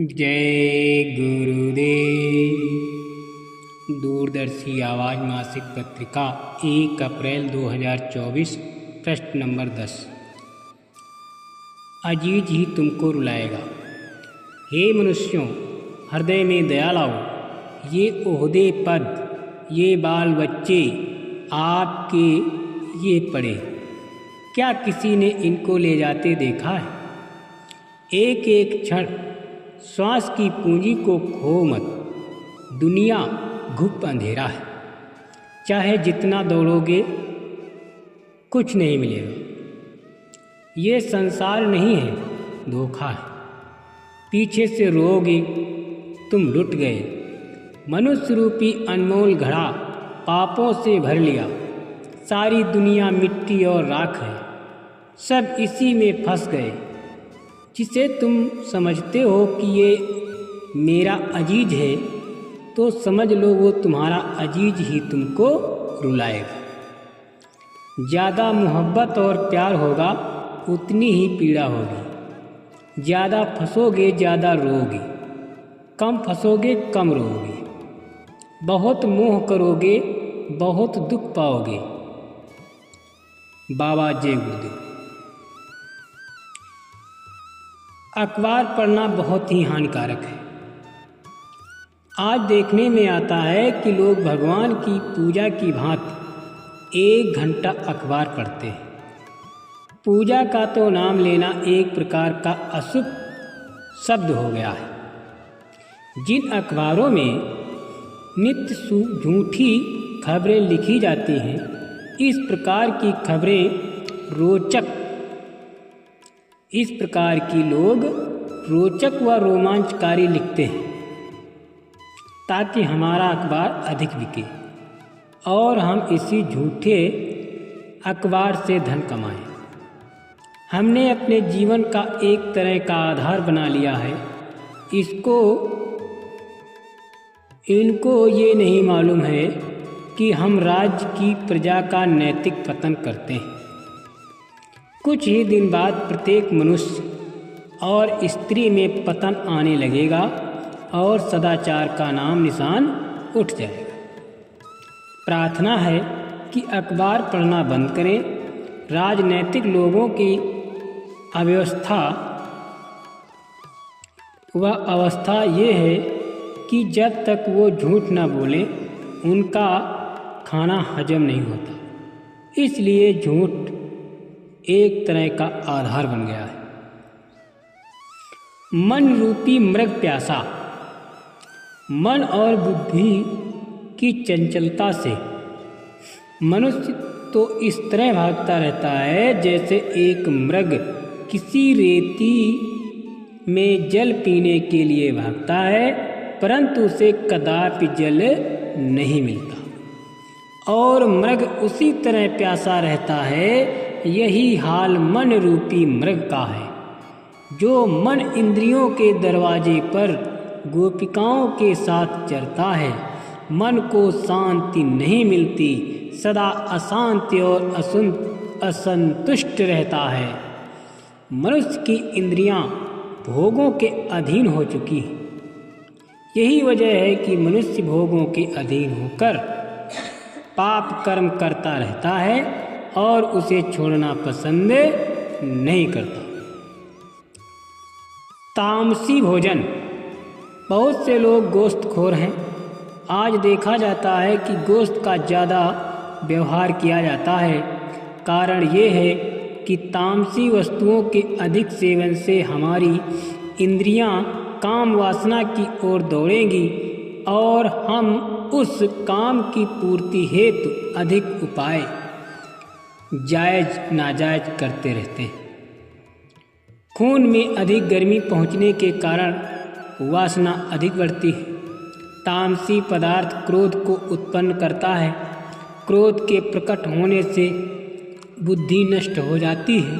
जय गुरुदेव। दूरदर्शी आवाज मासिक पत्रिका 1 अप्रैल 2024, पृष्ठ नंबर 10। अजीज ही तुमको रुलाएगा। हे मनुष्यों, हृदय में दया लाओ। ये ओहदे पद, ये बाल बच्चे आपके ये पड़े, क्या किसी ने इनको ले जाते देखा है? एक एक क्षण श्वास की पूंजी को खो मत। दुनिया घुप अंधेरा है, चाहे जितना दौड़ोगे कुछ नहीं मिलेगा। ये संसार नहीं है, धोखा है। पीछे से रोओगे तुम लुट गए। मनुष्य रूपी अनमोल घड़ा पापों से भर लिया। सारी दुनिया मिट्टी और राख है, सब इसी में फंस गए। जिसे तुम समझते हो कि ये मेरा अजीज है, तो समझ लो वो तुम्हारा अजीज ही तुमको रुलाएगा। ज़्यादा मोहब्बत और प्यार होगा, उतनी ही पीड़ा होगी। ज़्यादा फंसोगे ज़्यादा रोओगे, कम फंसोगे कम रोओगे। बहुत मोह करोगे, बहुत दुख पाओगे। बाबा जय गुरुदेव। अखबार पढ़ना बहुत ही हानिकारक है। आज देखने में आता है कि लोग भगवान की पूजा की भांति 1 घंटा अखबार पढ़ते हैं। पूजा का तो नाम लेना एक प्रकार का अशुभ शब्द हो गया है। जिन अखबारों में नित्य झूठी खबरें लिखी जाती हैं, इस प्रकार की खबरें रोचक, इस प्रकार की लोग रोचक व रोमांचकारी लिखते हैं ताकि हमारा अखबार अधिक बिके और हम इसी झूठे अखबार से धन कमाएं। हमने अपने जीवन का एक तरह का आधार बना लिया है। इनको ये नहीं मालूम है कि हम राज्य की प्रजा का नैतिक पतन करते हैं। कुछ ही दिन बाद प्रत्येक मनुष्य और स्त्री में पतन आने लगेगा और सदाचार का नाम निशान उठ जाएगा। प्रार्थना है कि अखबार पढ़ना बंद करें। राजनैतिक लोगों की अवस्था ये है कि जब तक वो झूठ न बोलें, उनका खाना हजम नहीं होता। इसलिए झूठ एक तरह का आधार बन गया है। मन रूपी मृग प्यासा। मन और बुद्धि की चंचलता से मनुष्य तो इस तरह भागता रहता है जैसे एक मृग किसी रेती में जल पीने के लिए भागता है, परंतु उसे कदापि जल नहीं मिलता और मृग उसी तरह प्यासा रहता है। यही हाल मन रूपी मृग का है, जो मन इंद्रियों के दरवाजे पर गोपिकाओं के साथ चरता है। मन को शांति नहीं मिलती, सदा अशांति और असंतुष्ट रहता है। मनुष्य की इंद्रियां भोगों के अधीन हो चुकी हैं। यही वजह है कि मनुष्य भोगों के अधीन होकर पाप कर्म करता रहता है और उसे छोड़ना पसंद नहीं करता। तामसी भोजन। बहुत से लोग गोश्तखोर हैं। आज देखा जाता है कि गोश्त का ज़्यादा व्यवहार किया जाता है। कारण ये है कि तामसी वस्तुओं के अधिक सेवन से हमारी इंद्रियां काम वासना की ओर दौड़ेंगी और हम उस काम की पूर्ति हेतु अधिक उपाय जायज नाजायज करते रहते हैं। खून में अधिक गर्मी पहुंचने के कारण वासना अधिक बढ़ती है। तामसी पदार्थ क्रोध को उत्पन्न करता है। क्रोध के प्रकट होने से बुद्धि नष्ट हो जाती है।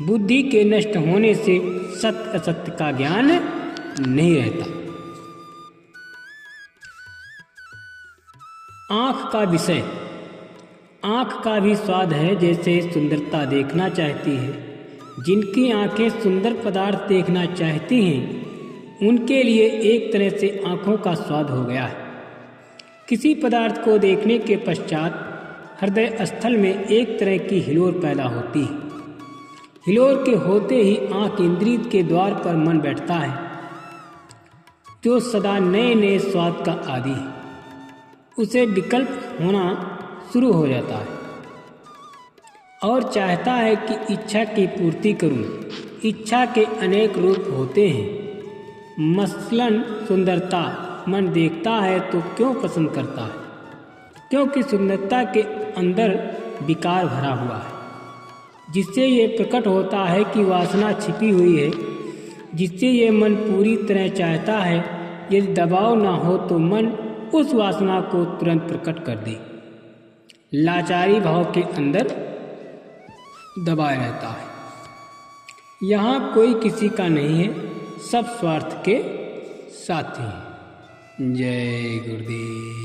बुद्धि के नष्ट होने से सत्य असत्य का ज्ञान नहीं रहता। आँख का विषय। आँख का भी स्वाद है, जैसे सुंदरता देखना चाहती है। जिनकी आँखें सुंदर पदार्थ देखना चाहती हैं, उनके लिए एक तरह से आँखों का स्वाद हो गया है। किसी पदार्थ को देखने के पश्चात हृदय स्थल में एक तरह की हिलोर पैदा होती है। हिलोर के होते ही आँख इंद्रिय के द्वार पर मन बैठता है, जो सदा नए नए स्वाद का आदी है। उसे विकल्प होना शुरू हो जाता है और चाहता है कि इच्छा की पूर्ति करूं। इच्छा के अनेक रूप होते हैं। मसलन सुंदरता। मन देखता है तो क्यों पसंद करता है? क्योंकि सुंदरता के अंदर विकार भरा हुआ है, जिससे ये प्रकट होता है कि वासना छिपी हुई है, जिससे ये मन पूरी तरह चाहता है। यदि दबाव ना हो तो मन उस वासना को तुरंत प्रकट कर दे। लाचारी भाव के अंदर दबाए रहता है। यहाँ कोई किसी का नहीं है, सब स्वार्थ के साथी हैं। जय गुरुदेव।